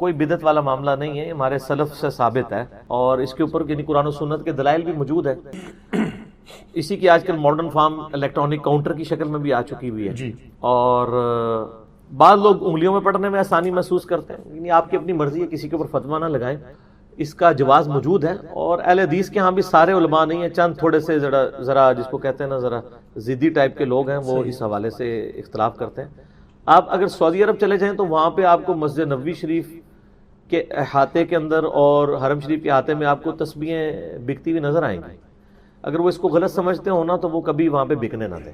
کوئی بدعت والا معاملہ نہیں ہے، ہمارے سلف سے ثابت ہے، اور اس کے اوپر یعنی قرآن و سنت کے دلائل بھی موجود ہے۔ اسی کی آج کل ماڈرن فارم الیکٹرانک کاؤنٹر کی شکل میں بھی آ چکی ہوئی ہے، جی، اور بعض لوگ انگلیوں میں پڑھنے میں آسانی محسوس کرتے ہیں، یعنی آپ کی اپنی مرضی ہے، کسی کے اوپر فتویٰ نہ لگائیں، اس کا جواز موجود ہے۔ اور اہل حدیث کے ہاں بھی سارے علماء نہیں ہیں، چند تھوڑے سے ذرا جس کو کہتے ہیں نا ذرا ضدی ٹائپ کے لوگ ہیں، وہ اس حوالے سے اختلاف کرتے ہیں۔ آپ اگر سعودی عرب چلے جائیں تو وہاں پہ آپ کو مسجد نبوی شریف کے احاطے کے اندر اور حرم شریف کے احاطے میں آپ کو تسبیحیں بکتی ہوئی نظر آئیں گی۔ اگر وہ اس کو غلط سمجھتے ہوں نا تو وہ کبھی وہاں پہ بکنے نہ دیں۔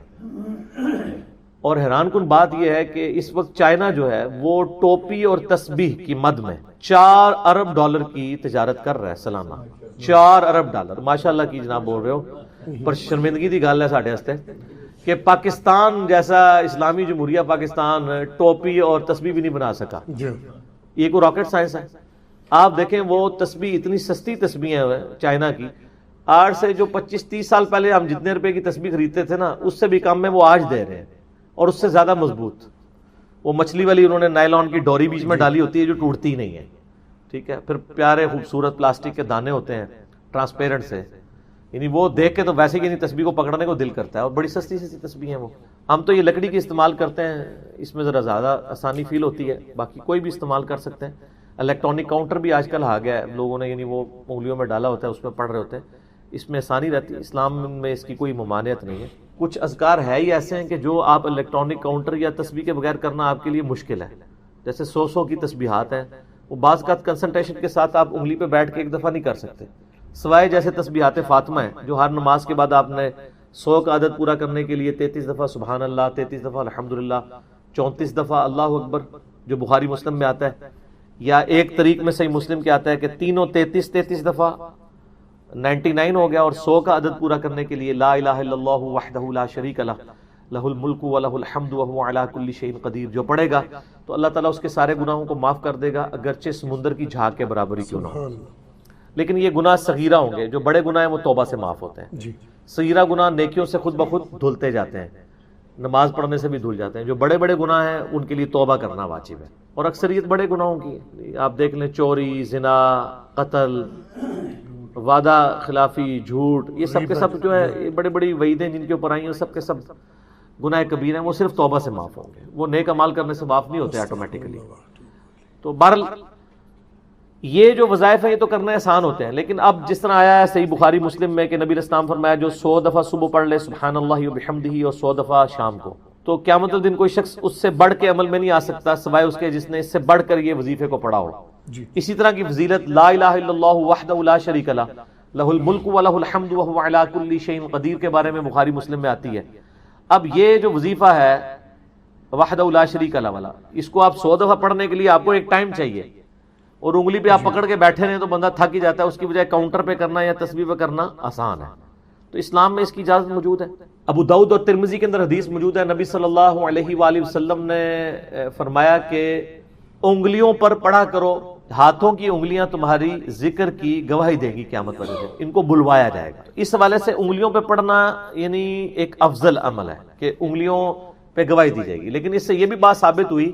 اور حیران کن بات یہ ہے کہ اس وقت چائنا جو ہے وہ ٹوپی اور تسبیح کی مد میں 4 ارب ڈالر کی تجارت کر رہا ہے سالانہ۔ 4 ارب ڈالر، ماشاءاللہ کی جناب بول رہے ہو، پر شرمندگی دی گل ہے ساڈے واسطے کہ پاکستان جیسا اسلامی جمہوریہ پاکستان ٹوپی اور تسبیح بھی نہیں بنا سکا۔ یہ کوئی راکٹ سائنس ہے؟ آپ دیکھیں وہ تسبیح اتنی سستی تسبیح ہے چائنا کی، آج سے جو 25-30 سال پہلے ہم جتنے روپے کی تسبیح خریدتے تھے نا اس سے بھی کم میں وہ آج دے رہے ہیں، اور اس سے زیادہ مضبوط۔ وہ مچھلی والی انہوں نے نائلون کی ڈوری بیچ میں ڈالی ہوتی ہے جو ٹوٹتی نہیں ہے، ٹھیک ہے، پھر پیارے خوبصورت پلاسٹک کے دانے ہوتے ہیں ٹرانسپیرنٹ سے، یعنی وہ دیکھ کے تو ویسے ہی تسبیح کو پکڑنے کو دل کرتا ہے، اور بڑی سستی سستی تسبیح ہیں وہ۔ ہم تو یہ لکڑی کی استعمال کرتے ہیں، اس میں ذرا زیادہ آسانی فیل ہوتی ہے، باقی کوئی بھی استعمال کر سکتے ہیں۔ الیکٹرانک کاؤنٹر بھی آج کل آ گیا ہے، لوگوں نے یعنی وہ انگلیوں میں ڈالا ہوتا ہے، اس میں پڑھ رہے ہوتے ہیں، اس میں آسانی رہتی ہے، اسلام میں اس کی کوئی ممانعت نہیں ہے۔ کچھ اذکار ہے ہی ایسے ہیں کہ جو آپ الیکٹرانک کاؤنٹر یا تسبیح کے بغیر کرنا آپ کے لیے مشکل ہے، جیسے 100 کی تسبیحات ہیں، وہ بعض کا کنسنٹریشن کے ساتھ آپ انگلی پہ بیٹھ کے ایک دفعہ نہیں کر سکتے، سوائے جیسے تسبیحات فاطمہ ہیں جو ہر نماز کے بعد آپ نے 100 کا عدد پورا کرنے کے لیے 33 دفعہ سبحان اللہ، 33 دفعہ الحمدللہ، 34 دفعہ اللہ اکبر جو بخاری مسلم میں آتا ہے، یا ایک طریق میں صحیح مسلم کے آتا ہے کہ تینوں 33 دفعہ 99 ہو گیا، اور 100 کا عدد پورا کرنے کے لیے لا الہ الا اللہ وحدہ لا شریک لہ لہ الملک ولہ الحمد وہو علی کل شیء قدیر جو پڑھے گا تو اللہ تعالیٰ اس کے سارے گناہوں کو معاف کر دے گا، اگرچہ سمندر کی جھاگ کے برابر ہی کیوں نہ ہو۔ لیکن یہ گناہ صغیرہ ہوں گے، جو بڑے گناہ ہیں وہ توبہ سے معاف ہوتے ہیں۔ صغیرہ گناہ نیکیوں سے خود بخود دھلتے جاتے ہیں، نماز پڑھنے سے بھی دھل جاتے ہیں۔ جو بڑے بڑے گناہ ہیں ان کے لیے توبہ کرنا واجب ہے، اور اکثریت بڑے گناہوں کی ہے۔ آپ دیکھ لیں چوری، زنا، قتل، وعدہ خلافی، جھوٹ، یہ سب کے سب جو ہے یہ بڑی بڑی وعیدیں جن کے اوپر آئی ہیں، سب کے سب گناہ کبیر ہیں، وہ صرف توبہ سے معاف ہوں گے، وہ نیک اعمال کرنے سے معاف نہیں ہوتے آٹومیٹکلی۔ تو بہرحال یہ جو وظائف ہیں یہ تو کرنے آسان ہوتے ہیں، لیکن اب جس طرح آیا ہے صحیح بخاری مسلم میں کہ نبی علیہ السلام فرمایا جو 100 دفعہ صبح پڑھ لے سبحان اللہ وبحمدہ اور 100 دفعہ شام کو، تو قیامت الدین کوئی شخص اس سے بڑھ کے عمل میں نہیں آ سکتا سوائے اس کے جس نے اس سے بڑھ کر یہ وظیفے کو پڑھا ہو۔ اسی طرح کی فضیلت لا الہ الا اللہ وحدہ لا شریک لہ لہ الملک ولہ الحمد وہو علی کل شیء قدیر کے بارے میں بخاری مسلم میں آتی ہے۔ اب یہ جو وظیفہ ہے وحدہ لا شریک لہ والا، اس کو آپ 100 دفعہ پڑھنے کے لیے آپ کو ایک ٹائم چاہیے، اور انگلی پہ آپ پکڑ کے بیٹھے رہیں تو بندہ تھک ہی جاتا ہے، اس کی بجائے کاؤنٹر پہ کرنا یا تسبیح پہ کرنا آسان ہے۔ تو اسلام میں اس کی اجازت موجود ہے۔ ابو داؤد اور ترمذی کے اندر حدیث موجود ہے، نبی صلی اللہ علیہ وآلہ وسلم نے فرمایا کہ انگلیوں پر پڑھا کرو، ہاتھوں کی انگلیاں تمہاری ذکر کی گواہی دے گی قیامت والے دن، ان کو بلوایا جائے گا۔ اس حوالے سے انگلیوں پہ پڑھنا یعنی ایک افضل عمل ہے کہ انگلیوں پہ گواہی دی جائے گی، لیکن اس سے یہ بھی بات ثابت ہوئی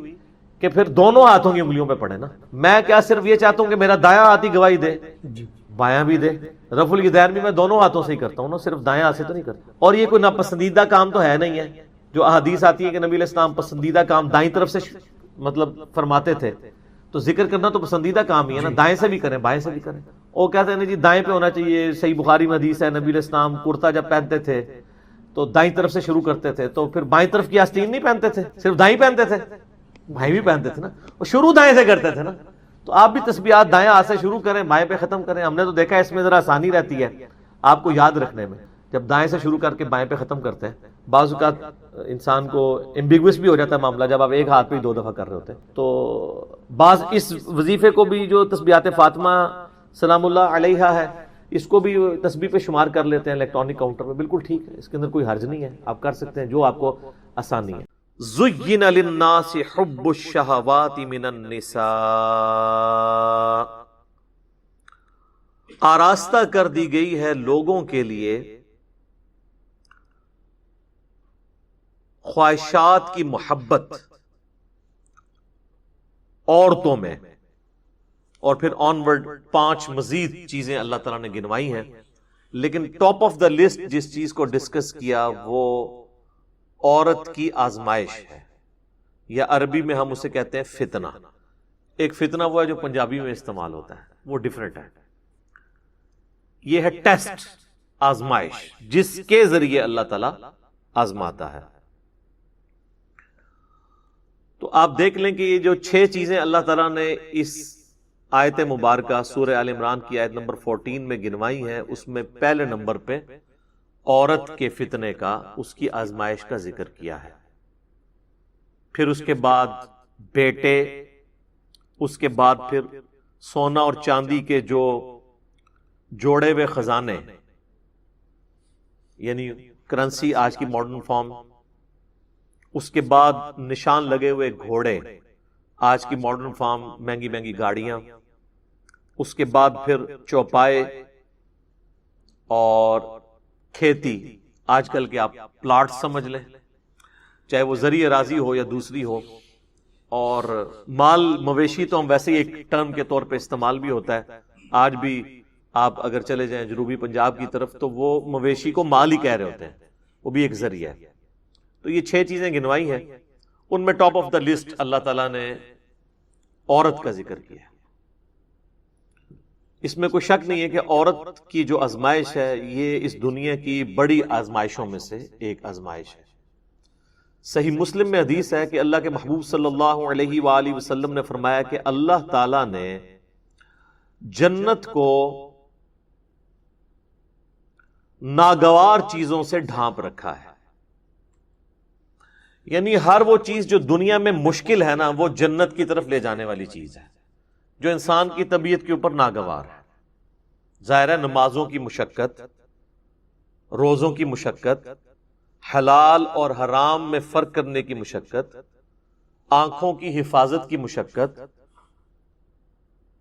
کہ پھر دونوں ہاتھوں کی انگلیوں پہ پڑھے نا۔ میں کیا صرف یہ چاہتا ہوں کہ میرا دایاں ہاتھ ہی گواہی دے، بایاں بھی دے، رفع الیدین بھی میں دونوں ہاتھوں سے ہی کرتا ہوں نا، صرف دایاں ہاتھ سے تو نہیں کرتا۔ اور یہ کوئی ناپسندیدہ کام تو ہے نہیں ہے، جو احادیث آتی ہے کہ نبی علیہ السلام پسندیدہ کام دائیں طرف سے مطلب فرماتے تھے، تو ذکر کرنا تو پسندیدہ کام ہی ہے نا، دائیں سے بھی کریں بائیں سے بھی کریں۔ وہ کہتے ہیں جی دائیں پہ ہونا چاہیے، صحیح بخاری میں حدیث ہے نبی علیہ السلام کرتا جب پہنتے تھے تو دائیں طرف سے شروع کرتے تھے، تو پھر بائیں طرف کی آستین نہیں پہنتے تھے، صرف دائیں پہنتے تھے؟ بھائی بھی پہنتے تھے نا، وہ شروع دائیں سے کرتے تھے نا۔ تو آپ بھی تسبیحات دائیں ہاتھ سے شروع کریں بائیں پہ ختم کریں۔ ہم نے تو دیکھا ہے اس میں ذرا آسانی رہتی ہے آپ کو یاد رکھنے میں، جب دائیں سے شروع کر کے بائیں پہ ختم کرتے ہیں۔ بعض اوقات انسان کو ایمبیگوس بھی ہو جاتا ہے معاملہ جب آپ ایک ہاتھ پہ ہی 2 دفعہ کر رہے ہوتے ہیں۔ تو بعض اس وظیفے کو بھی جو تسبیحات فاطمہ سلام اللہ علیہا ہے اس کو بھی تسبیح پہ شمار کر لیتے ہیں الیکٹرانک کاؤنٹر پہ، بالکل ٹھیک ہے، اس کے اندر کوئی حرج نہیں ہے، آپ کر سکتے ہیں جو آپ کو آسانی ہے۔ زُيِّنَ لِلنَّاسِ حُبُّ الشَّهَوَاتِ مِنَ النِّسَاءِ، آراستہ کر دی گئی ہے لوگوں کے لیے خواہشات کی محبت عورتوں میں، اور پھر آنورڈ 5 مزید چیزیں اللہ تعالیٰ نے گنوائی ہیں، لیکن ٹاپ آف دا لسٹ جس چیز کو ڈسکس کیا وہ عورت کی آزمائش ہے، یا عربی میں ہم اسے کہتے ہیں فتنہ۔ ایک فتنہ وہ ہے جو پنجابی میں استعمال ہوتا ہے، وہ ڈیفرنٹ ہے۔ یہ ہے ٹیسٹ، آزمائش، جس کے ذریعے اللہ تعالیٰ آزماتا ہے۔ تو آپ دیکھ لیں کہ یہ جو 6 چیزیں اللہ تعالیٰ نے اس آیت مبارکہ سورہ آل عمران کی آیت نمبر 14 میں گنوائی ہیں، اس میں پہلے نمبر پہ عورت کے فتنے کا، اس کی آزمائش کا ذکر کیا ہے۔ پھر اس کے بعد بیٹے، اس کے بعد پھر سونا اور چاندی کے جو جوڑے ہوئے خزانے، یعنی کرنسی آج کی ماڈرن فارم، اس کے بعد نشان لگے ہوئے گھوڑے، آج کی ماڈرن فارم مہنگی مہنگی گاڑیاں، اس کے بعد پھر چوپائے اور کھیتی، آج کل کے آپ پلاٹ سمجھ لیں، چاہے وہ زرعی اراضی ہو یا دوسری ہو، اور مال مویشی تو ہم ویسے ہی ایک ٹرم کے طور پہ استعمال بھی ہوتا ہے۔ آج بھی آپ اگر چلے جائیں جنوبی پنجاب کی طرف تو وہ مویشی کو مال ہی کہہ رہے ہوتے ہیں، وہ بھی ایک ذریعہ ہے۔ تو یہ 6 چیزیں گنوائی ہیں، ان میں ٹاپ آف دا لسٹ اللہ تعالیٰ نے عورت کا ذکر کیا ہے۔ اس میں کوئی شک نہیں ہے کہ عورت کی جو آزمائش ہے یہ اس دنیا کی بڑی آزمائشوں میں سے ایک آزمائش ہے۔ صحیح مسلم میں حدیث ہے کہ اللہ کے محبوب صلی اللہ علیہ وآلہ وسلم نے فرمایا کہ اللہ تعالیٰ نے جنت کو ناگوار چیزوں سے ڈھانپ رکھا ہے، یعنی ہر وہ چیز جو دنیا میں مشکل ہے نا، وہ جنت کی طرف لے جانے والی چیز ہے، جو انسان کی طبیعت کے اوپر ناگوار ہے۔ ظاہر ہے نمازوں کی مشقت، روزوں کی مشقت، حلال اور حرام میں فرق کرنے کی مشقت، آنکھوں کی حفاظت کی مشقت،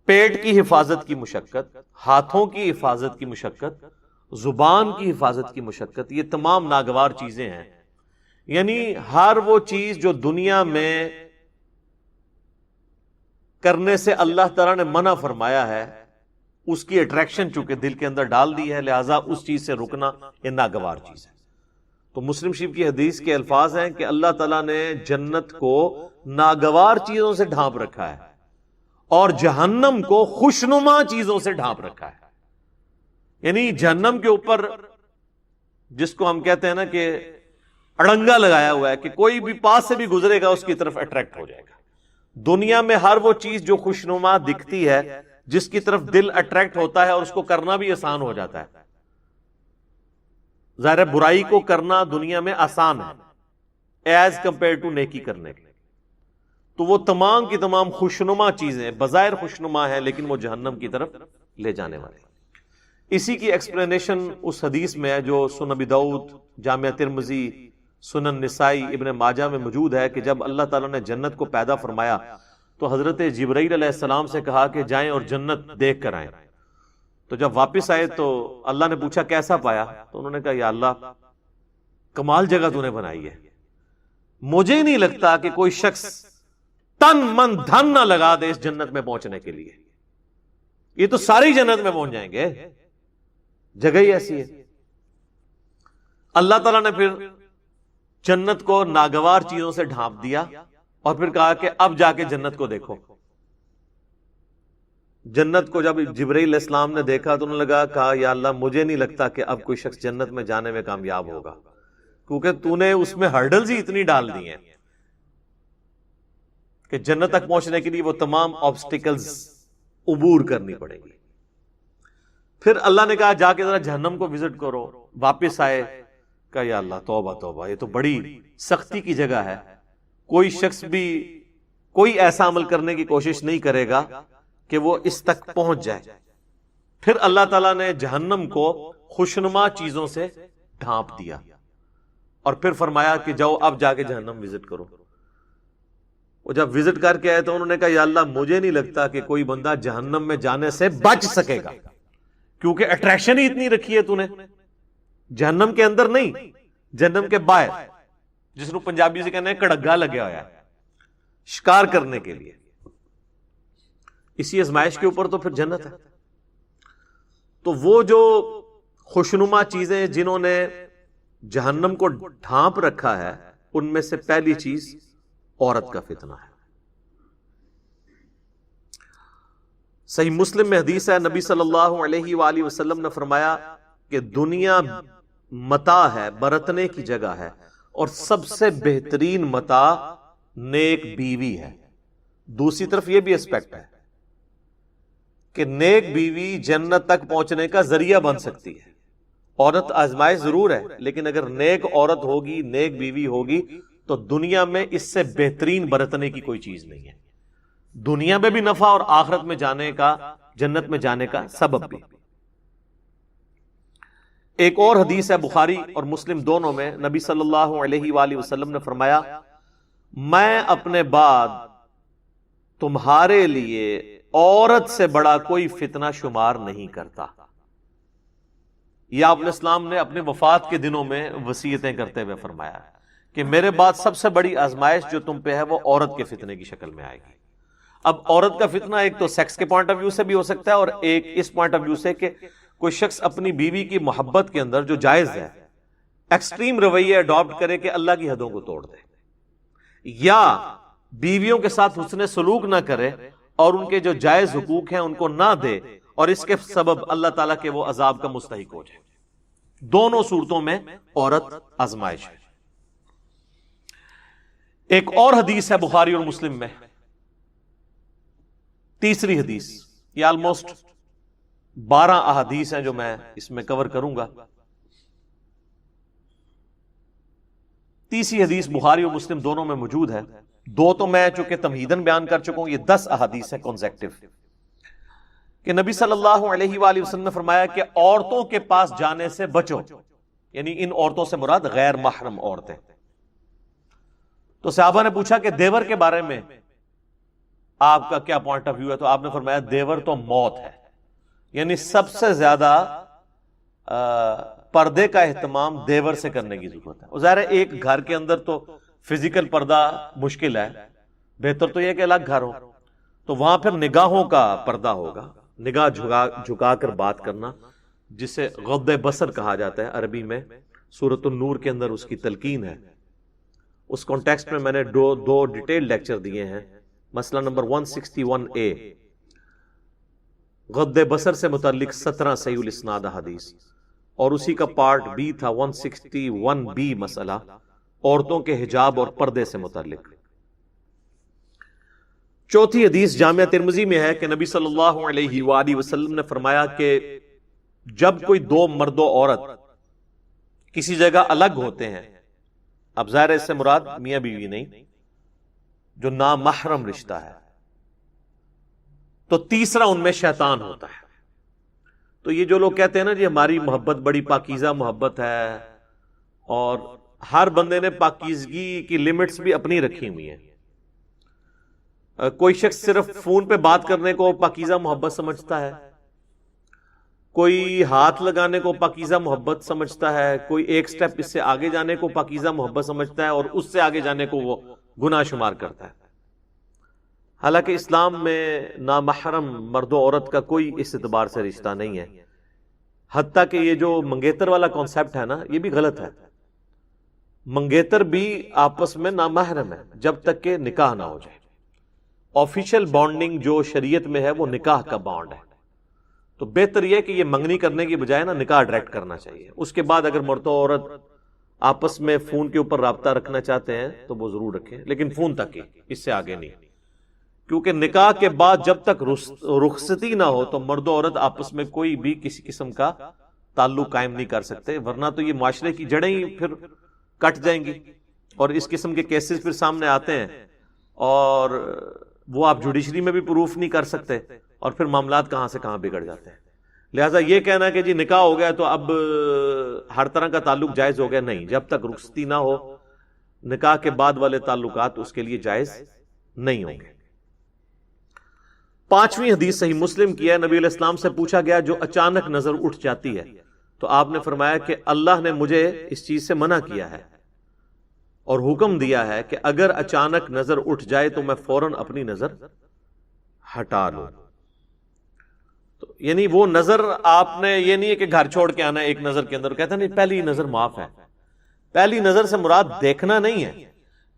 پیٹ کی حفاظت کی مشقت، ہاتھوں کی حفاظت کی مشقت، زبان کی حفاظت کی مشقت، یہ تمام ناگوار چیزیں ہیں۔ یعنی ہر وہ چیز جو دنیا میں کرنے سے اللہ تعالیٰ نے منع فرمایا ہے، اس کی اٹریکشن چونکہ دل کے اندر ڈال دی ہے، لہٰذا اس چیز سے رکنا یہ ناگوار چیز ہے۔ تو مسلم شریف کی حدیث کے الفاظ ہیں کہ اللہ تعالیٰ نے جنت کو ناگوار چیزوں سے ڈھانپ رکھا ہے اور جہنم کو خوشنما چیزوں سے ڈھانپ رکھا ہے۔ یعنی جہنم کے اوپر جس کو ہم کہتے ہیں نا کہ اڑنگا لگایا ہوا ہے کہ کوئی بھی پاس سے بھی گزرے گا اس کی طرف اٹریکٹ ہو جائے گا۔ دنیا میں ہر وہ چیز جو خوشنما دکھتی ہے، جس کی طرف دل اٹریکٹ ہوتا ہے اور اس کو کرنا بھی آسان ہو جاتا ہے۔ ظاہر برائی کو کرنا دنیا میں آسان ہے ایز کمپیئر ٹو نیکی کرنے کے، تو وہ تمام کی تمام خوشنما چیزیں بظاہر خوشنما ہیں لیکن وہ جہنم کی طرف لے جانے والے۔ اسی کی ایکسپلینیشن اس حدیث میں ہے جو سنن ابی داؤد، جامع ترمذی، سنن نسائی، ابن ماجہ میں موجود ہے کہ جب اللہ تعالیٰ نے جنت کو پیدا فرمایا تو حضرت جبرائیل علیہ السلام سے کہا کہ جائیں اور جنت دیکھ کر آئیں۔ تو جب واپس آئے تو اللہ نے پوچھا کیسا پایا، تو انہوں نے کہا یا اللہ کمال جگہ تو نے بنائی ہے، مجھے نہیں لگتا کہ کوئی شخص تن من دھن نہ لگا دے اس جنت میں پہنچنے کے لیے، یہ تو ساری جنت میں پہنچ جائیں گے، جگہ ہی ایسی ہے۔ اللہ تعالیٰ نے پھر جنت کو ناگوار چیزوں سے ڈھانپ دیا اور پھر کہا کہ اب جا کے جنت کو دیکھو۔ جنت کو جب جبرائیل علیہ السلام نے دیکھا تو انہوں نے کہا یا اللہ مجھے نہیں لگتا کہ اب کوئی شخص جنت میں جانے میں کامیاب ہوگا، کیونکہ تو نے اس میں ہرڈلز ہی اتنی ڈال دی ہیں کہ جنت تک پہنچنے کے لیے وہ تمام آبسٹیکلز عبور کرنی پڑے گی۔ پھر اللہ نے کہا جا کے ذرا جہنم کو وزٹ کرو، واپس آئے، کہا یا اللہ توبہ توبہ، یہ تو بڑی سختی کی جگہ ہے، کوئی شخص بھی کوئی ایسا عمل کرنے کی کوشش نہیں کرے گا کہ وہ اس تک پہنچ جائے۔ پھر اللہ تعالیٰ نے جہنم کو خوشنما چیزوں سے ڈھانپ دیا اور پھر فرمایا کہ جاؤ اب جا کے جہنم وزٹ کرو۔ وہ جب وزٹ کر کے آئے تو انہوں نے کہا یا اللہ مجھے نہیں لگتا کہ کوئی بندہ جہنم میں جانے سے بچ سکے گا، کیونکہ اٹریکشن ہی اتنی رکھی ہے تو نے، جہنم کے اندر نہیں، جہنم کے باہر، جس کو پنجابی سے کہنا ہے کڑگا لگیا ہوا ہے شکار کرنے کے لیے۔ اسی آزمائش کے اوپر تو پھر جنت ہے. تو وہ جو خوشنما چیزیں جنہوں نے جہنم کو ڈھانپ رکھا ہے، ان میں سے پہلی چیز عورت کا فتنہ ہے. صحیح مسلم میں حدیث ہے، نبی صلی اللہ علیہ وآلہ وسلم نے فرمایا کہ دنیا متاع ہے، برتنے کی جگہ ہے، اور سب سے بہترین متاع نیک بیوی ہے. دوسری طرف یہ بھی اسپیکٹ ہے کہ نیک بیوی جنت تک پہنچنے کا ذریعہ بن سکتی ہے. عورت آزمائش ضرور ہے، لیکن اگر نیک عورت ہوگی، نیک بیوی ہوگی، تو دنیا میں اس سے بہترین برتنے کی کوئی چیز نہیں ہے. دنیا میں بھی نفع اور آخرت میں جانے کا، جنت میں جانے کا سبب بھی. ایک اور حدیث ہے بخاری اور مسلم دونوں میں، نبی صلی اللہ علیہ وآلہ وسلم نے فرمایا، میں اپنے بعد تمہارے لیے عورت سے بڑا کوئی فتنہ شمار نہیں کرتا. یہ آپ علیہ السلام نے اپنے وفات کے دنوں میں وصیتیں کرتے ہوئے فرمایا کہ میرے بعد سب سے بڑی آزمائش جو تم پہ ہے وہ عورت کے فتنے کی شکل میں آئے گی. اب عورت کا فتنہ ایک تو سیکس کے پوائنٹ آف ویو سے بھی ہو سکتا ہے، اور ایک اس پوائنٹ آف ویو سے کہ کوئی شخص اپنی بیوی کی محبت کے اندر جو جائز ہے ایکسٹریم رویے اڈاپٹ کرے کہ اللہ کی حدوں کو توڑ دے، یا بیویوں کے ساتھ حسن سلوک نہ کرے اور ان کے جو جائز حقوق ہیں ان کو نہ دے، اور اس کے سبب اللہ تعالیٰ کے وہ عذاب کا مستحق ہو جائے. دونوں صورتوں میں عورت آزمائش ہے. ایک اور حدیث ہے بخاری اور مسلم میں، تیسری حدیث. یہ آلموسٹ 12 احادیث ہیں جو میں اس میں کور کروں گا. تیسری حدیث بخاری اور مسلم دونوں میں موجود ہے. دو تو میں چونکہ تمہیدن بیان کر چکا ہوں، یہ 10 احادیث ہیں کنسیکٹیو، کہ نبی صلی اللہ علیہ وآلہ وسلم نے فرمایا کہ عورتوں کے پاس جانے سے بچو، یعنی ان عورتوں سے مراد غیر محرم عورتیں. تو صحابہ نے پوچھا کہ دیور کے بارے میں آپ کا کیا پوائنٹ آف ویو ہے؟ تو آپ نے فرمایا دیور تو موت ہے، یعنی سب سے زیادہ پردے کا اہتمام دیور سے کرنے کی ضرورت ہے. اور ظاہر ہے ایک گھر کے اندر تو فزیکل پردہ مشکل ہے، بہتر تو یہ کہ الگ گھر ہو، تو وہاں پھر نگاہوں کا پردہ ہوگا، نگاہ جھکا کر بات کرنا، جسے غض بصر کہا جاتا ہے عربی میں. سورۃ النور کے اندر اس کی تلقین ہے. اس کانٹیکسٹ میں میں نے دو ڈیٹیل لیکچر دیے ہیں. مسئلہ نمبر 161A غض بصر سے متعلق 17 صحیح الاسناد حدیث، اور اسی کا پارٹ B تھا 161B مسئلہ عورتوں کے حجاب اور پردے سے متعلق. چوتھی حدیث جامعہ ترمذی میں ہے کہ نبی صلی اللہ علیہ وآلہ وسلم نے فرمایا کہ جب کوئی دو مرد و عورت کسی جگہ الگ ہوتے ہیں، اب ظاہر ہے اس سے مراد میاں بیوی نہیں، جو نامحرم رشتہ ہے، تو تیسرا ان میں شیطان ہوتا ہے. تو یہ جو لوگ کہتے ہیں نا جی ہماری محبت بڑی پاکیزہ محبت ہے، اور ہر بندے نے پاکیزگی کی لمٹس بھی اپنی رکھی ہوئی ہیں. کوئی شخص صرف فون پہ بات کرنے کو پاکیزہ محبت سمجھتا ہے، کوئی ہاتھ لگانے کو پاکیزہ محبت سمجھتا ہے، کوئی ایک سٹیپ اس سے آگے جانے کو پاکیزہ محبت سمجھتا ہے، اور اس سے آگے جانے کو وہ گناہ شمار کرتا ہے. حالانکہ اسلام میں نامحرم مرد و عورت کا کوئی اس اعتبار سے رشتہ نہیں ہے. حتیٰ کہ یہ جو منگیتر والا کانسیپٹ ہے نا، یہ بھی غلط ہے. منگیتر بھی آپس میں نامحرم ہے جب تک کہ نکاح نہ ہو جائے. آفیشیل بانڈنگ جو شریعت میں ہے وہ نکاح کا بانڈ ہے. تو بہتر یہ کہ یہ منگنی کرنے کی بجائے نا نکاح ڈائریکٹ کرنا چاہیے. اس کے بعد اگر مرد و عورت آپس میں فون کے اوپر رابطہ رکھنا چاہتے ہیں تو وہ ضرور رکھیں، لیکن فون تک ہی، اس سے آگے نہیں. کیونکہ نکاح کے بعد جب تک رخصتی نہ ہو تو مرد و عورت آپس میں کوئی بھی کسی قسم کا تعلق قائم نہیں کر سکتے، ورنہ تو یہ معاشرے کی جڑیں ہی پھر کٹ جائیں گی. اور اس قسم کے کیسز پھر سامنے آتے ہیں اور وہ آپ جوڈیشری میں بھی پروف نہیں کر سکتے، اور پھر معاملات کہاں سے کہاں بگڑ جاتے ہیں. لہٰذا یہ کہنا کہ جی نکاح ہو گیا تو اب ہر طرح کا تعلق جائز ہو گیا، نہیں. جب تک رخصتی نہ ہو نکاح کے بعد والے تعلقات اس کے لیے جائز نہیں ہوں گے. پانچویں حدیث صحیح مسلم کی ہے. نبی علیہ السلام سے پوچھا گیا جو اچانک نظر اٹھ جاتی ہے، تو آپ نے فرمایا کہ اللہ نے مجھے اس چیز سے منع کیا ہے اور حکم دیا ہے کہ اگر اچانک نظر اٹھ جائے تو میں فوراً اپنی نظر ہٹا لوں. تو یعنی وہ نظر آپ نے یہ نہیں ہے کہ گھر چھوڑ کے آنا ہے ایک نظر کے اندر، کہتا نہیں پہلی نظر معاف ہے. پہلی نظر سے مراد دیکھنا نہیں ہے،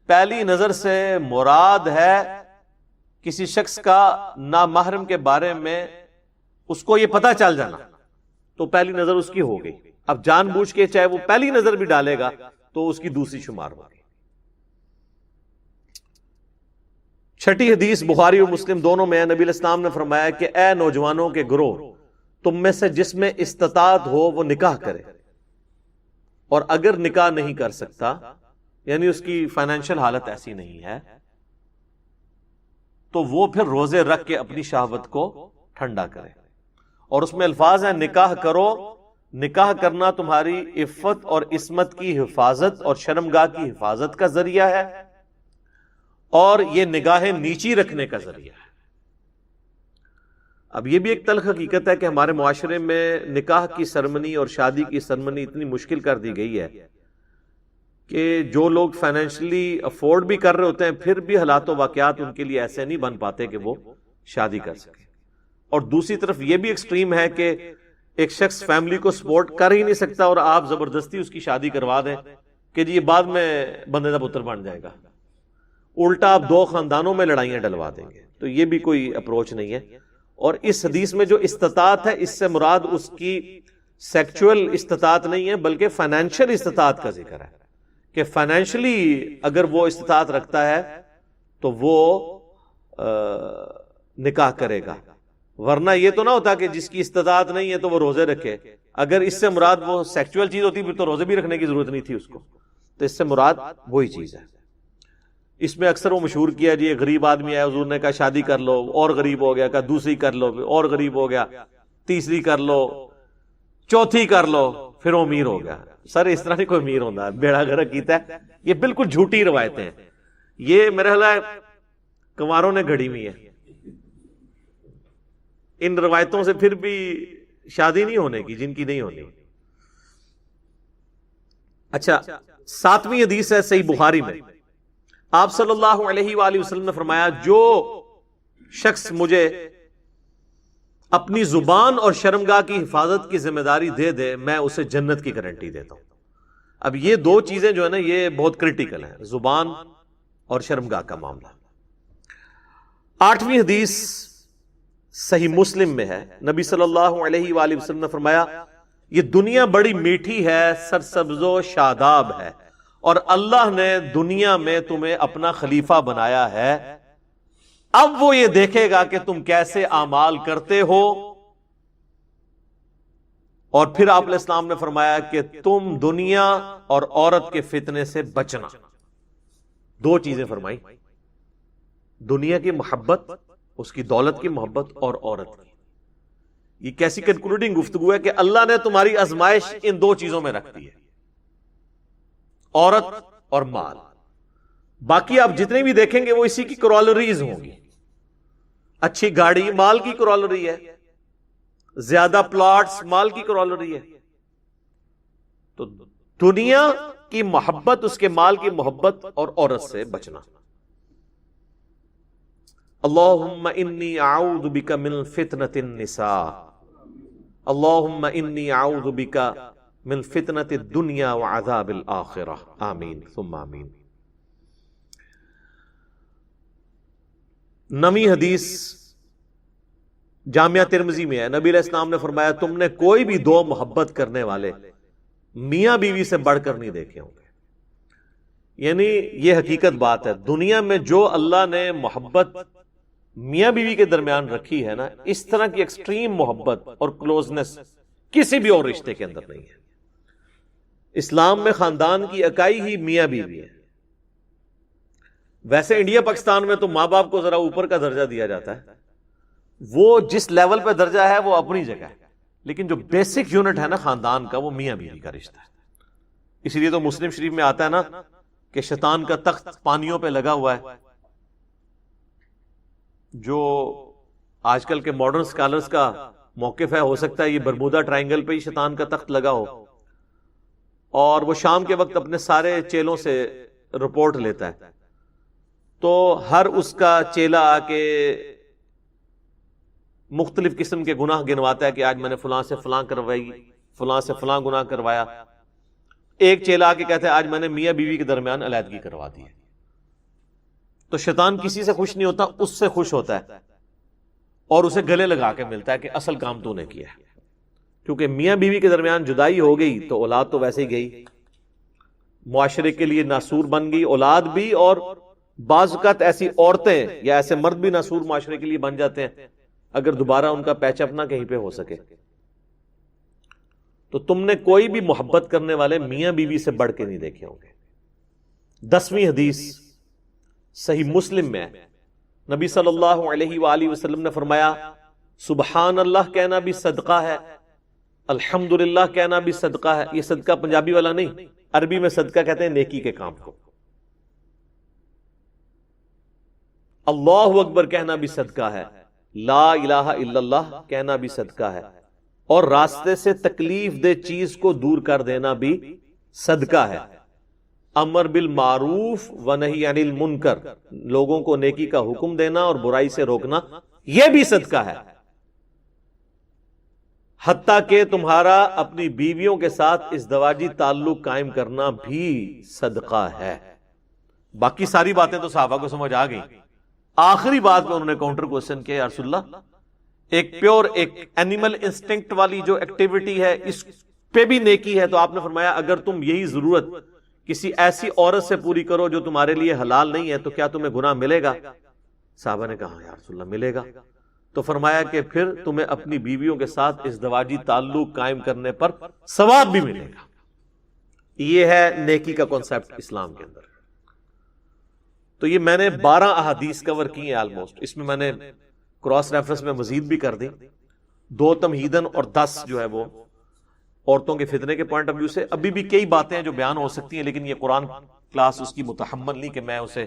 پہلی نظر سے مراد ہے کسی شخص کا نامحرم کے بارے میں اس کو یہ پتہ چل جانا، تو پہلی نظر اس کی ہو گئی. اب جان بوجھ کے چاہے وہ پہلی نظر بھی ڈالے گا تو اس کی دوسری شمار ہوگی. چھٹی حدیث بخاری اور مسلم دونوں میں نبی علیہ السلام نے فرمایا کہ اے نوجوانوں کے گروہ، تم میں سے جس میں استطاعت ہو وہ نکاح کرے، اور اگر نکاح نہیں کر سکتا یعنی اس کی فائنینشیل حالت ایسی نہیں ہے تو وہ پھر روزے رکھ کے اپنی شہوت کو ٹھنڈا کرے. اور اس میں الفاظ ہیں نکاح کرو. نکاح کرنا تمہاری عفت اور عصمت کی حفاظت اور شرمگاہ کی حفاظت کا ذریعہ ہے، اور یہ نگاہیں نیچی رکھنے کا ذریعہ ہے. اب یہ بھی ایک تلخ حقیقت ہے کہ ہمارے معاشرے میں نکاح کی سرمنی اور شادی کی سرمنی اتنی مشکل کر دی گئی ہے کہ جو لوگ فائنینشلی افورڈ بھی کر رہے ہوتے ہیں پھر بھی حالات و واقعات ان کے لیے ایسے نہیں بن پاتے کہ وہ شادی کر سکیں. اور دوسری طرف یہ بھی ایکسٹریم ہے کہ ایک شخص فیملی کو سپورٹ کر ہی نہیں سکتا اور آپ زبردستی اس کی شادی کروا دیں کہ جی یہ بعد میں بندے کا پتر بن جائے گا. الٹا آپ دو خاندانوں میں لڑائیاں ڈلوا دیں گے. تو یہ بھی کوئی اپروچ نہیں ہے. اور اس حدیث میں جو استطاعت ہے اس سے مراد اس کی سیکچول استطاعت نہیں ہے بلکہ فائنینشیل استطاعت کا ذکر ہے کہ فائنینشلی اگر وہ استطاعت رکھتا ہے تو وہ نکاح کرے گا. ورنہ یہ تو نہ ہوتا کہ جس کی استطاعت نہیں ہے تو وہ روزے رکھے. اگر اس سے مراد وہ سیکچول چیز ہوتی پھر تو روزے بھی رکھنے کی ضرورت نہیں تھی اس کو. تو اس سے مراد وہی چیز ہے. اس میں اکثر وہ مشہور کیا جی غریب آدمی آیا حضور نے کہا شادی کر لو، اور غریب ہو گیا، کہا دوسری کر لو، اور غریب ہو گیا، تیسری کر لو، چوتھی کر لو، پھر وہ امیر ہو گیا. سر اس طرح نہیں کوئی امیر ہوتا، بیڑا گرک کیتا ہے. یہ بالکل جھوٹی روایتیں ہیں. یہ میرا خیال ہے کنواروں نے گھڑی ہوئی ہے. ان روایتوں سے پھر بھی شادی نہیں ہونے کی جن کی نہیں ہونی. اچھا، 7ویں حدیث ہے صحیح بخاری میں. آپ صلی اللہ علیہ وآلہ وسلم نے فرمایا جو شخص مجھے اپنی زبان اور شرمگاہ کی حفاظت کی ذمہ داری دے دے میں اسے جنت کی گارنٹی دیتا ہوں. اب یہ دو چیزیں جو ہے نا یہ بہت کریٹیکل ہیں، زبان اور شرمگاہ کا معاملہ. 8ویں حدیث صحیح مسلم میں ہے. نبی صلی اللہ علیہ وآلہ وسلم نے فرمایا یہ دنیا بڑی میٹھی ہے، سرسبز و شاداب ہے، اور اللہ نے دنیا میں تمہیں اپنا خلیفہ بنایا ہے. اب وہ یہ دیکھے گا کہ تم کیسے اعمال کرتے ہو. اور پھر آپ علیہ السلام نے فرمایا کہ تم دنیا اور عورت کے فتنے سے بچنا. دو چیزیں فرمائی، دنیا کی محبت، اس کی دولت کی محبت، اور عورت کی. یہ کیسی کنکلوڈنگ گفتگو ہے کہ اللہ نے تمہاری آزمائش ان دو چیزوں میں رکھ دی ہے، عورت اور مال. باقی آپ جتنے بھی دیکھیں گے وہ اسی کی کرولریز ہوں گی. اچھی گاڑی مال کی کرولری ہے، زیادہ پلاٹس مال کی کرولری ہے. تو دنیا کی محبت، اس کے مال کی محبت اور عورت سے بچنا. اللہم انی اعوذ بک من فتنۃ النساء، اللہم انی اعوذ بک من فتنۃ الدنیا وعذاب الآخرہ، آمین ثم آمین. 9ویں حدیث جامعہ ترمذی میں ہے. نبی علیہ السلام نے فرمایا تم نے کوئی بھی دو محبت کرنے والے میاں بیوی سے بڑھ کر نہیں دیکھے ہوں گے. یعنی یہ حقیقت بات ہے، دنیا میں جو اللہ نے محبت میاں بیوی کے درمیان رکھی ہے نا، اس طرح کی ایکسٹریم محبت اور کلوزنس کسی بھی اور رشتے کے اندر نہیں ہے. اسلام میں خاندان کی اکائی ہی میاں بیوی ہے. ویسے انڈیا پاکستان میں تو ماں باپ کو ذرا اوپر کا درجہ دیا جاتا ہے، وہ جس لیول پہ درجہ ہے وہ اپنی جگہ ہے، لیکن جو بیسک یونٹ ہے نا خاندان کا وہ میاں بیوی کا رشتہ ہے. اسی لیے تو مسلم شریف میں آتا ہے نا کہ شیطان کا تخت پانیوں پہ لگا ہوا ہے. جو آج کل کے ماڈرن سکالرز کا موقف ہے، ہو سکتا ہے یہ برمودا ٹرائنگل پہ ہی شیطان کا تخت لگا ہو، اور وہ شام کے وقت اپنے سارے چیلوں سے رپورٹ لیتا ہے. تو ہر اس کا چیلا آ کے مختلف قسم کے گناہ گنواتا ہے کہ آج میں نے فلاں سے فلاں کروائی، فلاں سے فلاں گناہ کروایا. ایک چیلا آ کے کہتا ہے آج میں نے میاں بیوی کے درمیان علیحدگی کروا دی ہے. تو شیطان کسی سے خوش نہیں ہوتا، اس سے خوش ہوتا ہے اور اسے گلے لگا کے ملتا ہے کہ اصل کام تو نے کیا ہے. کیونکہ میاں بیوی کے درمیان جدائی ہو گئی تو اولاد تو ویسے ہی گئی، معاشرے کے لیے ناسور بن گئی اولاد بھی، اور بعض اوقات ایسی عورتیں یا ایسے مرد بھی ناسور معاشرے کے لیے بن جاتے ہیں اگر دوبارہ ان کا پیچ اپ نہ کہیں پہ ہو سکے. تو تم نے کوئی بھی محبت کرنے والے میاں بیوی سے بڑھ کے نہیں دیکھے ہوں گے. 10ویں حدیث صحیح مسلم میں ہے، نبی صلی اللہ علیہ وآلہ وسلم نے فرمایا سبحان اللہ کہنا بھی صدقہ ہے، الحمدللہ کہنا بھی صدقہ ہے. یہ صدقہ پنجابی والا نہیں، عربی میں صدقہ کہتے ہیں نیکی کے کام کو. اللہ اکبر کہنا بھی صدقہ ہے، لا الہ الا اللہ کہنا بھی صدقہ ہے، اور راستے سے تکلیف دہ چیز کو دور کر دینا بھی صدقہ ہے. امر بالمعروف ونہی عن المنکر، لوگوں کو نیکی کا حکم دینا اور برائی سے روکنا، یہ بھی صدقہ ہے. حتیٰ کہ تمہارا اپنی بیویوں کے ساتھ ازدواجی تعلق قائم کرنا بھی صدقہ ہے. باقی ساری باتیں تو صحابہ کو سمجھ آ گئی. آخری بات میں انہوں نے کاؤنٹر کوسچن کیا، یا رسول اللہ ایک پیور ایک اینیمل انسٹنکٹ والی جو ایکٹیویٹی ہے اس پہ بھی نیکی ہے. تو آپ نے فرمایا اگر تم یہی ضرورت کسی ایسی عورت سے پوری کرو جو تمہارے لیے حلال نہیں ہے تو کیا تمہیں گناہ ملے گا؟ صحابہ نے کہا یا رسول اللہ ملے گا. تو فرمایا کہ پھر تمہیں اپنی بیویوں کے ساتھ ازدواجی تعلق قائم کرنے پر ثواب بھی ملے گا. یہ ہے نیکی کا کانسیپٹ اسلام کے اندر. تو یہ میں نے 12 احادیث کور کی ہیں آلموسٹ. اس میں نے کراس ریفرنس میں مزید بھی کر دی، 2 تمہیدن اور 10 جو ہے وہ عورتوں کے فتنے کے پوائنٹ آف ویو سے. ابھی بھی کئی باتیں ہیں جو بیان ہو سکتی ہیں لیکن یہ قرآن کلاس اس کی متحمل نہیں کہ میں اسے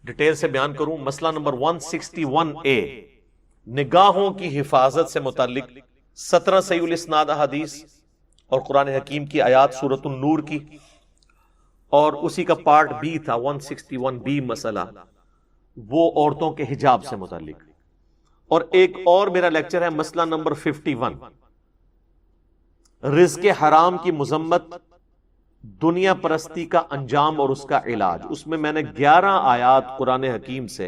ڈیٹیل سے بیان کروں. مسئلہ نمبر 161A، نگاہوں کی حفاظت سے متعلق 17 صحیح الاسناد احادیث اور قرآن حکیم کی آیات سورۃ النور کی، اور اسی کا پارٹ B تھا 161B مسئلہ، وہ عورتوں کے حجاب سے متعلق. اور ایک اور میرا لیکچر ہے مسئلہ نمبر 51، رزق حرام کی مذمت، دنیا پرستی کا انجام اور اس کا علاج. اس میں نے 11 آیات قرآن حکیم سے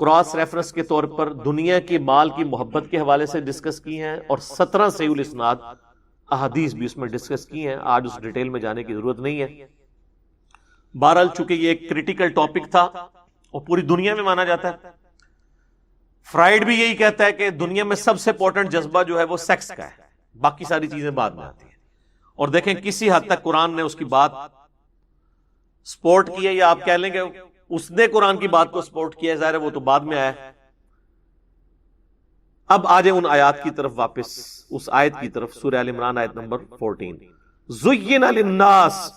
کراس ریفرنس کے طور پر دنیا کی مال کی محبت کے حوالے سے ڈسکس کی ہیں، اور 17 صحیح الاسناد احادیث بھی اس میں ڈسکس کی ہیں. آج اس ڈیٹیل میں جانے کی ضرورت نہیں ہے. بہرحال چونکہ یہ ایک کریٹیکل ٹاپک تھا اور پوری دنیا میں مانا جاتا ہے، فرائیڈ بھی یہی کہتا ہے کہ دنیا میں سب سے امپورٹنٹ جذبہ جو ہے وہ سیکس کا ہے، باقی ساری چیزیں بعد میں آتی ہیں. اور دیکھیں کسی حد تک قرآن نے اس کی بات سپورٹ کی ہے، یا آپ کہہ لیں گے اس نے قرآن کی بات کو سپورٹ کیا ہے، ظاہر ہے وہ تو بعد میں آیا ہے. اب آ جائیں ان آیات کی طرف واپس، اس آیت کی طرف، سورہ آل عمران آیت نمبر 14. زُيِّنَ لِلنَّاسِ،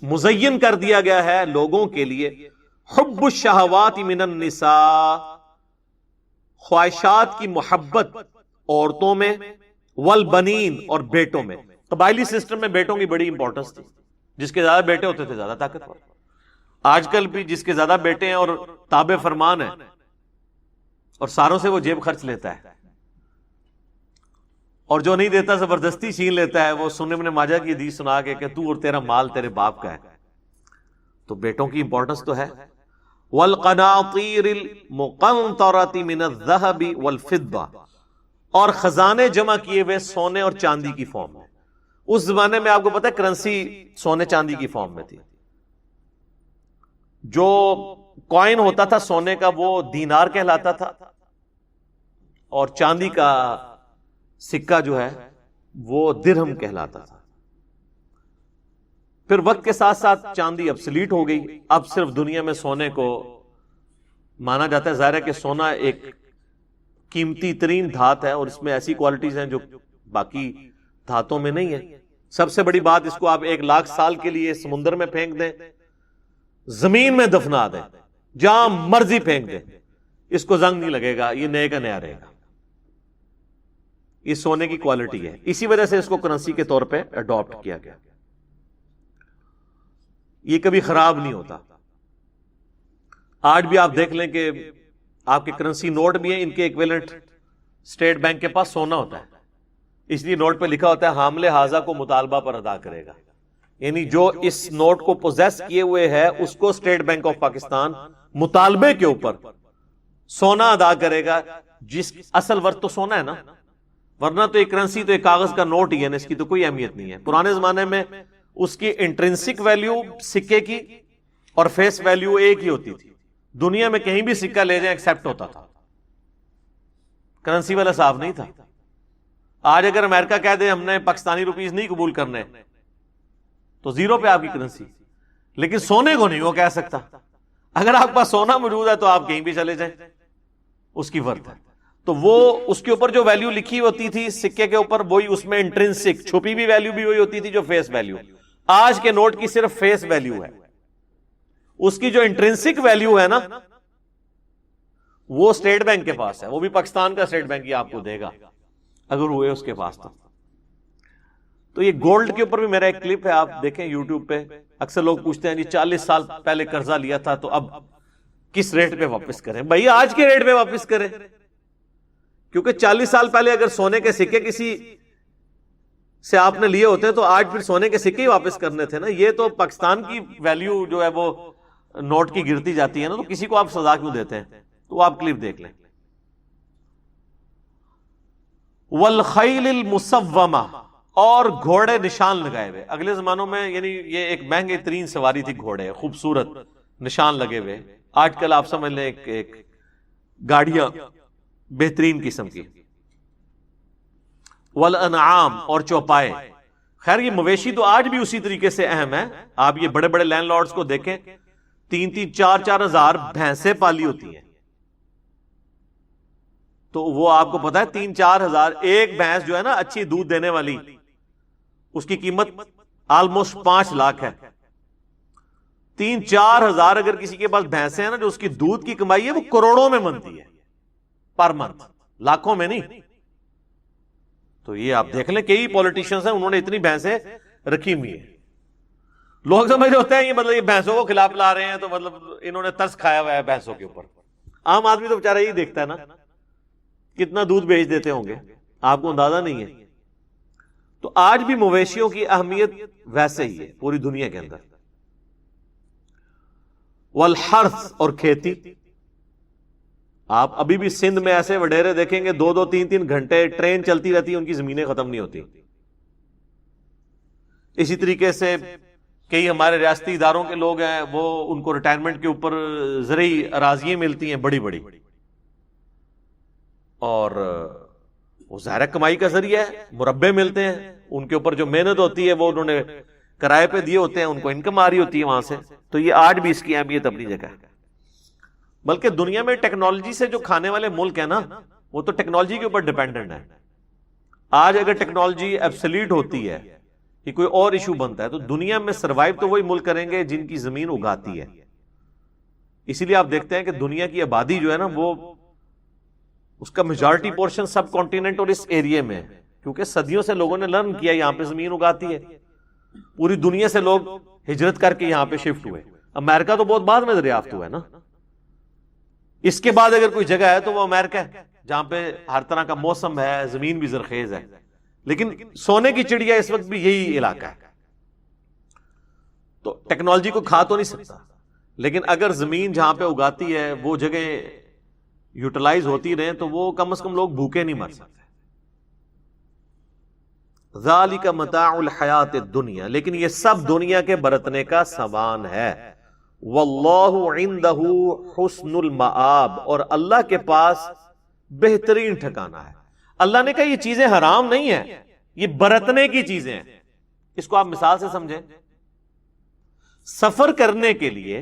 مزین کر دیا گیا ہے لوگوں کے لیے، حب الشہوات من النساء، خواہشات کی محبت عورتوں میں، والبنین اور بیٹوں میں. قبائلی سسٹم میں بیٹوں کی بڑی امپورٹنس تھی، جس کے زیادہ بیٹے ہوتے تھے زیادہ طاقتور. آج کل بھی جس کے زیادہ بیٹے ہیں اور تابع فرمان ہیں اور ساروں سے وہ جیب خرچ لیتا ہے، اور جو نہیں دیتا زبردستی چھین لیتا ہے، وہ سنن ابن ماجہ کی حدیث سنا کے کہ تو اور تیرا مال تیرے باپ کا ہے. تو بیٹوں کی امپورٹنس تو ہے. والقناطیر المقنطرۃ من الذهب والفضہ، اور خزانے جمع کیے ہوئے سونے اور چاندی کی فارم میں. اس زمانے میں آپ کو پتا ہے کرنسی سونے چاندی کی فارم میں تھی. جو کوائن ہوتا تھا سونے کا وہ دینار کہلاتا تھا، اور چاندی کا سکہ جو ہے وہ درہم کہلاتا تھا. پھر وقت کے ساتھ ساتھ چاندی ابسلیٹ ہو گئی، اب صرف دنیا میں سونے کو مانا جاتا ہے. ظاہر ہے کہ سونا ایک قیمتی ترین دھات ہے اور اس میں ایسی کوالٹیز ہیں جو باقی دھاتوں میں نہیں ہے. سب سے بڑی بات، اس کو آپ 1,00,000 سال کے لیے سمندر میں پھینک دیں، زمین میں دفنا دیں، جہاں مرضی پھینک دیں، اس کو زنگ نہیں لگے گا، یہ نئے کا نیا رہے گا. یہ سونے کی کوالٹی ہے، اسی وجہ سے اس کو کرنسی کے طور پہ اڈاپٹ کیا گیا. یہ کبھی خراب نہیں ہوتا. آج بھی آپ دیکھ لیں کہ آپ کے کرنسی نوٹ بھی ہیں، ان کے ایکویلنٹ اسٹیٹ بینک کے پاس سونا ہوتا ہے، اس لیے نوٹ پہ لکھا ہوتا ہے حامل حاضہ کو مطالبہ پر ادا کرے گا، یعنی جو اس نوٹ کو پوزیس کیے ہوئے ہے اس کو اسٹیٹ بینک آف پاکستان مطالبے کے اوپر سونا ادا کرے گا، جس اصل ورتھ تو سونا ہے نا، ورنہ تو ایک کرنسی تو ایک کاغذ کا نوٹ ہی ہے نا، اس کی تو کوئی اہمیت نہیں ہے۔ پرانے زمانے میں اس کی انٹرنسک ویلیو سکے کی اور فیس ویلیو ایک ہی ہوتی تھی، دنیا میں کہیں بھی سکہ لے جائیں ایکسپٹ ہوتا تھا، کرنسی والا صاف نہیں تھا۔ آج اگر امریکہ کہہ دے ہم نے پاکستانی روپیز نہیں قبول کرنے تو زیرو پہ آپ کی کرنسی، لیکن سونے کو نہیں وہ کہہ سکتا۔ اگر آپ کے پاس سونا موجود ہے تو آپ کہیں بھی چلے جائیں، اس کی ورتھ ہے، تو وہ اس کے اوپر جو ویلیو لکھی ہوتی تھی سکے کے اوپر، وہی اس میں انٹرنسک چھپی بھی ویلیو بھی وہی ہوتی تھی جو فیس ویلیو۔ آج کے نوٹ کی صرف فیس ویلیو ہے، اس کی جو انٹرنسک ویلیو ہے نا وہ اسٹیٹ بینک کے پاس ہے، وہ بھی پاکستان کا اسٹیٹ بینک ہی آپ کو دے گا اگر ہوئے اس کے پاس تو یہ گولڈ کے اوپر بھی میرا ایک کلپ ہے، آپ دیکھیں یوٹیوب پہ۔ اکثر لوگ پوچھتے ہیں جی 40 سال پہلے قرضہ لیا تھا تو اب کس ریٹ پہ واپس کریں؟ بھائی آج کے ریٹ پہ واپس کریں، کیونکہ 40 سال پہلے اگر سونے کے سکے کسی سے آپ نے لیے ہوتے تو آج پھر سونے کے سکے ہی واپس کرنے تھے نا۔ یہ تو پاکستان کی ویلیو جو ہے وہ نوٹ کی گرتی جاتی ہے نا، تو کسی کو آپ سزا کیوں دیتے ہیں؟ تو آپ کلپ دیکھ لیں۔ والخیل المسومہ، اور گھوڑے نشان لگائے ہوئے۔ اگلے زمانوں میں یعنی یہ ایک مہنگے ترین سواری تھی گھوڑے، خوبصورت نشان لگے ہوئے۔ آج کل آپ سمجھ لیں ایک گاڑیاں بہترین قسم کی۔ والانعام، اور چوپائے۔ خیر یہ مویشی تو آج بھی اسی طریقے سے اہم ہے۔ آپ یہ بڑے بڑے لینڈ لارڈز کو دیکھیں، 3-3 4-4 ہزار بھینسیں پالی ہوتی ہیں، تو وہ آپ کو پتا ہے 3-4 ہزار ایک بھینس جو ہے نا اچھی دودھ دینے والی، اس کی قیمت آلموسٹ 5 لاکھ ہے۔ 3-4 ہزار اگر کسی کے پاس بھینسیں ہیں نا، جو اس کی دودھ کی کمائی ہے وہ کروڑوں میں بنتی ہے پر منتھ، لاکھوں میں نہیں۔ تو یہ آپ دیکھ لیں کئی پولیٹیشنز ہیں انہوں نے اتنی بھینسیں رکھی ہوئی ہیں۔ لوگ سمجھ ہوتے ہیں یہ مطلب یہ بھینسوں کو کھلا پلا رہے ہیں تو مطلب انہوں نے ترس کھایا ہوا ہے بھینسوں کے اوپر۔ عام آدمی تو بیچارہ یہی دیکھتا ہے نا کتنا دودھ بیچ دیتے ہوں گے، آپ کو اندازہ نہیں ہے۔ تو آج بھی مویشیوں کی اہمیت ویسے ہی ہے پوری دنیا کے اندر۔ والحرث، اور کھیتی۔ آپ ابھی بھی سندھ میں ایسے وڈیرے دیکھیں گے 2-2 3-3 گھنٹے ٹرین چلتی رہتی ہے، ان کی زمینیں ختم نہیں ہوتی۔ اسی طریقے سے کئی ہمارے ریاستی اداروں کے لوگ ہیں، وہ ان کو ریٹائرمنٹ کے اوپر زرعی اراضیاں ملتی ہیں بڑی بڑی، اور وہ ظاہر کمائی کا ذریعہ ہے، مربے ملتے ہیں، ان کے اوپر جو محنت ہوتی ہے وہ انہوں نے کرائے پہ دیے ہوتے ہیں، ان کو انکم آ رہی ہوتی ہے وہاں سے۔ تو یہ آج بھی اس کی اہمیت اپنی جگہ ہے۔ بلکہ دنیا میں ٹیکنالوجی سے جو کھانے والے ملک ہیں نا، وہ تو ٹیکنالوجی کے اوپر ڈیپینڈنٹ ہے۔ آج اگر ٹیکنالوجی ایبسلیٹ ہوتی ہے کہ کوئی اور ایشو بنتا ہے تو دنیا میں سروائیو تو وہی ملک کریں گے جن کی زمین اگاتی ہے۔ اسی لیے آپ دیکھتے ہیں کہ دنیا کی آبادی جو ہے نا وہ اس کا میجارٹی پورشن سب کانٹیننٹ اور اس ایریے میں، کیونکہ صدیوں سے لوگوں نے لرن کیا یہاں پہ زمین اگاتی ہے۔ پوری دنیا سے لوگ ہجرت کر کے یہاں پہ شفٹ ہوئے۔ امریکہ تو بہت بعد میں دریافت ہوا ہے نا، اس کے بعد اگر کوئی جگہ ہے تو وہ امریکہ ہے جہاں پہ ہر طرح کا موسم ہے، زمین بھی زرخیز ہے۔ لیکن سونے کی چڑیا اس وقت بھی یہی علاقہ ہے۔ تو ٹیکنالوجی کو کھا تو نہیں سکتا، لیکن اگر زمین جہاں پہ اگاتی ہے وہ جگہ یوٹیلائز ہوتی رہیں تو وہ کم از کم لوگ بھوکے نہیں مر سکتے۔ ذالک متاع الحیات الدنیا، لیکن یہ سب دنیا کے برتنے کا سامان ہے۔ واللہ عندہ حسن المآب، اور اللہ کے پاس بہترین ٹھکانہ ہے۔ اللہ نے کہا یہ چیزیں حرام نہیں ہیں، یہ برتنے کی چیزیں ہیں۔ اس کو آپ مثال سے سمجھیں، سفر کرنے کے لیے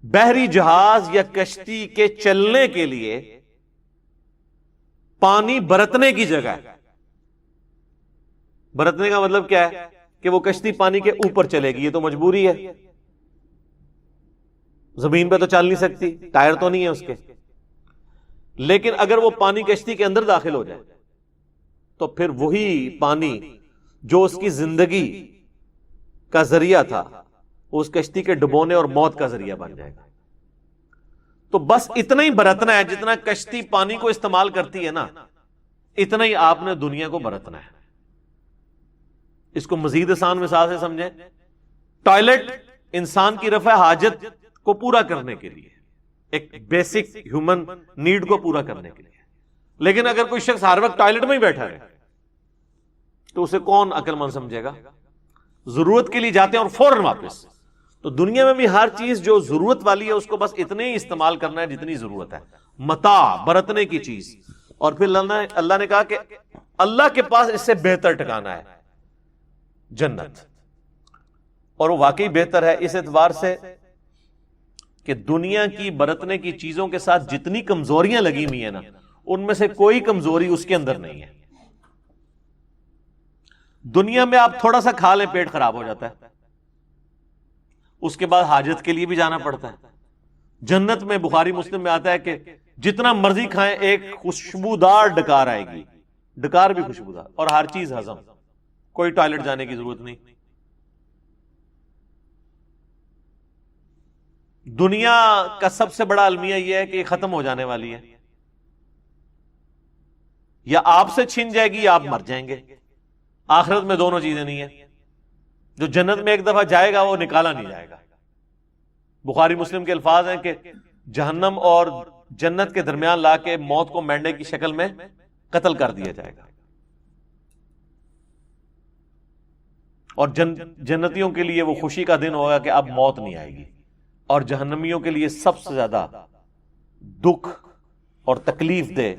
بحری جہاز یا کشتی کے چلنے کے لیے پانی برتنے کی جگہ ہے۔ برتنے کا مطلب کیا ہے کہ وہ کشتی پانی کے اوپر چلے گی، یہ تو مجبوری ہے، زمین پہ تو چل نہیں سکتی، ٹائر تو نہیں ہے اس کے۔ لیکن اگر وہ پانی کشتی کے اندر داخل ہو جائے تو پھر وہی پانی جو اس کی زندگی کا ذریعہ تھا اس کشتی کے ڈبونے اور موت کا ذریعہ بن جائے گا۔ تو بس اتنا ہی برتنا ہے، جتنا کشتی پانی کو استعمال کرتی ہے نا، اتنا ہی آپ نے دنیا کو برتنا ہے۔ اس کو مزید آسان مثال سے سمجھیں، ٹوائلٹ انسان کی رفع حاجت کو پورا کرنے کے لیے، ایک بیسک ہیومن نیڈ کو پورا کرنے کے لیے، لیکن اگر کوئی شخص ہر وقت ٹوائلٹ میں ہی بیٹھا ہے تو اسے کون عقل مند سمجھے گا؟ ضرورت کے لیے جاتے ہیں اور فوراً واپس۔ تو دنیا میں بھی ہر چیز جو ضرورت والی ہے اس کو بس اتنے ہی استعمال کرنا ہے جتنی ضرورت ہے، متاع، برتنے کی چیز۔ اور پھر اللہ نے کہا کہ اللہ کے پاس اس سے بہتر ٹھکانہ ہے جنت، اور وہ واقعی بہتر ہے اس اعتبار سے کہ دنیا کی برتنے کی چیزوں کے ساتھ جتنی کمزوریاں لگی ہوئی ہیں نا، ان میں سے کوئی کمزوری اس کے اندر نہیں ہے۔ دنیا میں آپ تھوڑا سا کھا لیں پیٹ خراب ہو جاتا ہے، اس کے بعد حاجت کے لیے بھی جانا پڑتا ہے۔ جنت میں بخاری مسلم میں آتا ہے کہ جتنا مرضی کھائیں ایک خوشبودار ڈکار آئے گی، ڈکار بھی خوشبودار، اور ہر چیز ہضم، کوئی ٹوائلٹ جانے کی ضرورت نہیں۔ دنیا کا سب سے بڑا المیہ یہ ہے کہ یہ ختم ہو جانے والی ہے، یا آپ سے چھن جائے گی یا آپ مر جائیں گے۔ آخرت میں دونوں چیزیں نہیں ہیں۔ جو جنت میں ایک دفعہ جائے گا وہ نکالا نہیں جائے گا۔ بخاری مسلم کے الفاظ ہیں کہ جہنم اور جنت کے درمیان لا کے موت کو مینڈے کی شکل میں قتل کر دیا جائے گا، اور جنتیوں کے لیے وہ خوشی کا دن ہوگا کہ اب موت نہیں آئے گی، اور جہنمیوں کے لیے سب سے زیادہ دکھ اور تکلیف دہ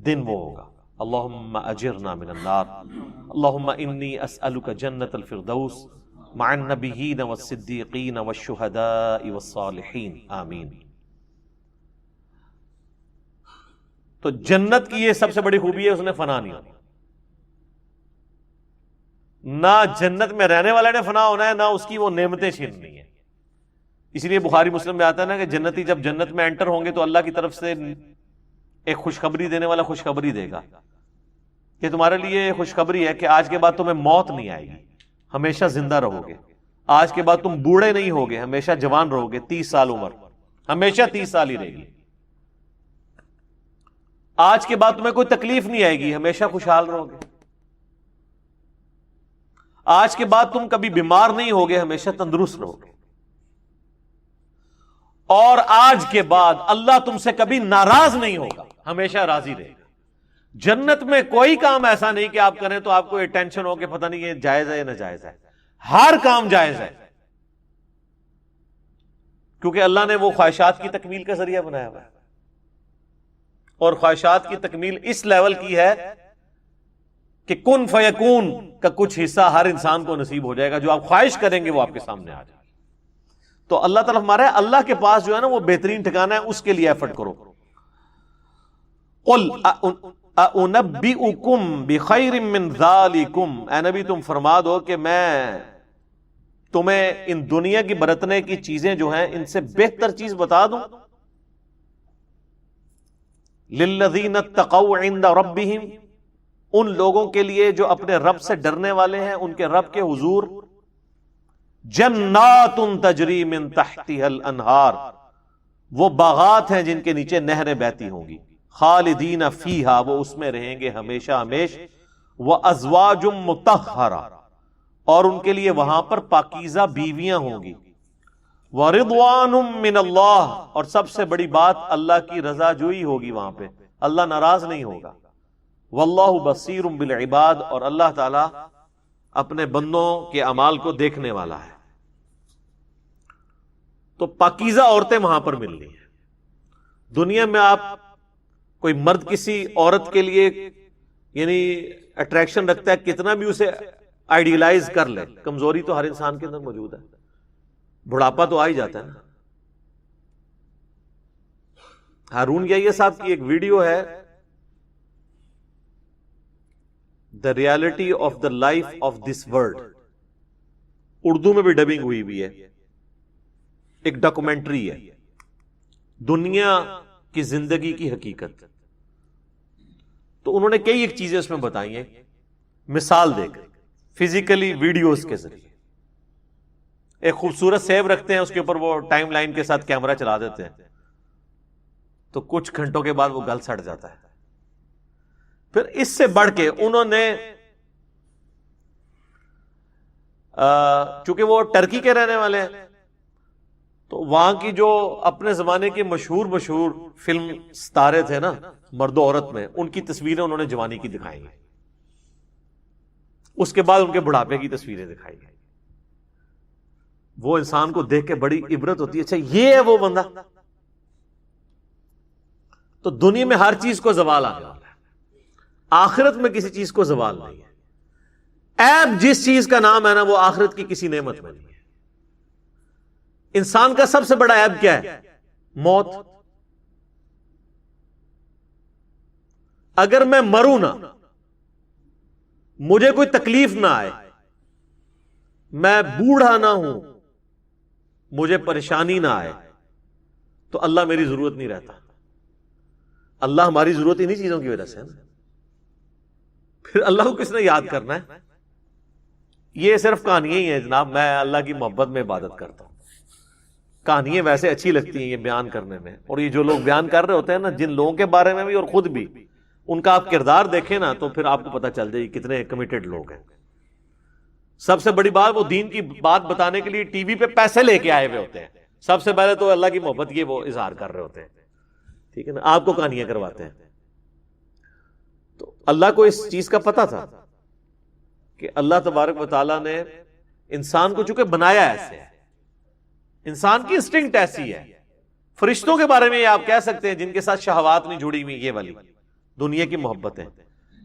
دن وہ ہوگا۔ اللہم اجرنا من النار، اللہم انی اسألک جنت الفردوس مع النبیین والصدیقین والشہداء والصالحین، آمین۔ تو جنت کی یہ سب سے بڑی خوبی ہے، اس نے فنا نہیں ہونا، نہ جنت میں رہنے والے نے فنا ہونا ہے، نہ اس کی وہ نعمتیں چھیننی ہیں۔ اس لیے بخاری مسلم میں آتا ہے نا کہ جنتی جب جنت میں انٹر ہوں گے تو اللہ کی طرف سے ایک خوشخبری دینے والا خوشخبری دے گا کہ تمہارے لیے خوشخبری ہے کہ آج کے بعد تمہیں موت نہیں آئے گی، ہمیشہ زندہ رہو گے۔ آج کے بعد تم بوڑھے نہیں ہوگے، ہمیشہ جوان رہو گے، 30 سال عمر، ہمیشہ 30 سال ہی رہے گی۔ آج کے بعد تمہیں کوئی تکلیف نہیں آئے گی، ہمیشہ خوشحال رہو گے۔ آج کے بعد تم کبھی بیمار نہیں ہوگے، ہمیشہ تندرست رہو گے۔ اور آج کے بعد اللہ تم سے کبھی ناراض نہیں ہوگا، ہمیشہ راضی رہے گا۔ جنت میں کوئی کام ایسا نہیں کہ آپ کریں تو آپ کو یہ ٹینشن ہو کہ پتہ نہیں یہ جائز ہے یا ناجائز ہے، ہر کام جائز ہے، کیونکہ اللہ نے وہ خواہشات کی تکمیل کا ذریعہ بنایا ہوا ہے، اور خواہشات کی تکمیل اس لیول کی ہے کہ کن فیکون کا کچھ حصہ ہر انسان کو نصیب ہو جائے گا، جو آپ خواہش کریں گے وہ آپ کے سامنے آ جائے۔ تو اللہ تعالیٰ ہمارا اللہ کے پاس جو ہے نا وہ بہترین ٹھکانہ ہے، اس کے لیے ایفرٹ کرو۔ قل اُنَبِّئُكُم بِخَيْرٍ مِّن ذَلِكُمْ، اے نبی تم فرما دو کہ میں تمہیں ان دنیا کی برتنے کی چیزیں جو ہیں ان سے بہتر چیز بتا دوں۔ لِلَّذِينَ اتَّقَوْا عِندَ رَبِّهِمْ، ان لوگوں کے لیے جو اپنے رب سے ڈرنے والے ہیں، ان کے رب کے حضور، جنات تجری من تحتها الانہار، وہ باغات ہیں جن کے نیچے نہریں بہتی ہوں گی، خالدین فیہا، وہ اس میں رہیں گے ہمیشہ ہمیش، وازواج مطہرہ، اور ان کے لیے وہاں پر پاکیزہ بیویاں ہوں گی، ورضوان من اللہ، اور سب سے بڑی بات اللہ کی رضا جوئی ہوگی، وہاں پہ اللہ ناراض نہیں ہوگا، واللہ بصیر بالعباد، اور اللہ تعالی اپنے بندوں کے اعمال کو دیکھنے والا ہے۔ تو پاکیزہ عورتیں وہاں پر ملنی ہیں۔ دنیا میں آپ کوئی مرد کسی عورت کے لیے یعنی اٹریکشن رکھتا ہے، کتنا بھی اسے آئیڈیلائز کر لے، کمزوری تو ہر انسان کے اندر موجود ہے، بڑھاپا تو آ ہی جاتا ہے نا۔ ہارون یحییٰ صاحب کی ایک ویڈیو ہے، The reality of the life of this world، Urdu میں بھی ڈبنگ ہوئی بھی ہے، ایک ڈاکومنٹری ہے، دنیا کی زندگی کی حقیقت۔ تو انہوں نے کئی ایک چیزیں اس میں بتائی ہیں، مثال دے کر، فزیکلی ویڈیوز کے ذریعے۔ ایک خوبصورت سیب رکھتے ہیں، اس کے اوپر وہ ٹائم لائن کے ساتھ کیمرہ چلا دیتے ہیں، تو کچھ گھنٹوں کے بعد وہ گل سڑ جاتا ہے. پھر اس سے بڑھ کے انہوں نے چونکہ وہ ٹرکی کے رہنے والے ہیں تو وہاں کی جو اپنے زمانے کے مشہور فلم ستارے تھے نا مرد و عورت میں، ان کی تصویریں انہوں نے جوانی کی دکھائی ہیں. اس کے بعد ان کے بڑھاپے کی تصویریں دکھائی ہیں. وہ انسان کو دیکھ کے بڑی عبرت ہوتی ہے. اچھا یہ ہے وہ بندہ. تو دنیا میں ہر چیز کو زوال آنے والا ہے، آخرت میں کسی چیز کو زوال نہیں ہے. عیب جس چیز کا نام ہے نا وہ آخرت کی کسی نعمت میں نہیں ہے. انسان کا سب سے بڑا عیب کیا ہے؟ موت. اگر میں مروں نہ، مجھے کوئی تکلیف نہ آئے، میں بوڑھا نہ ہوں، مجھے پریشانی نہ آئے، تو اللہ میری ضرورت نہیں رہتا. اللہ ہماری ضرورت انہی چیزوں کی وجہ سے ہے نا. پھر اللہ کو کس نے یاد کرنا ہے؟ یہ صرف کہانیاں ہی ہیں جناب. میں اللہ کی محبت میں عبادت کرتا ہوں. کہانیاں ویسے اچھی لگتی ہیں یہ بیان کرنے میں، اور یہ جو لوگ بیان کر رہے ہوتے ہیں نا، جن لوگوں کے بارے میں بھی اور خود بھی، ان کا آپ کردار دیکھیں نا تو پھر آپ کو پتہ چل جائے کتنے کمیٹڈ لوگ ہیں. سب سے بڑی بات، وہ دین کی بات بتانے کے لیے ٹی وی پہ پیسے لے کے آئے ہوئے ہوتے ہیں. سب سے پہلے تو اللہ کی محبت یہ وہ اظہار کر رہے ہوتے ہیں، ٹھیک ہے نا، آپ کو کہانیاں کرواتے ہیں. تو اللہ کو اس چیز کا پتہ تھا کہ اللہ تبارک و تعالیٰ نے انسان کو چونکہ بنایا ایسے ہے، انسان کی انسٹنکٹ ایسی ہے. فرشتوں کے بارے میں یہ آپ کہہ سکتے ہیں جن کے ساتھ شہوات نہیں جڑی ہوئی، یہ والی دنیا کی محبت ہے.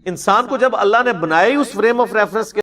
انسان کو جب اللہ نے بنایا ہی اس فریم آف ریفرنس کے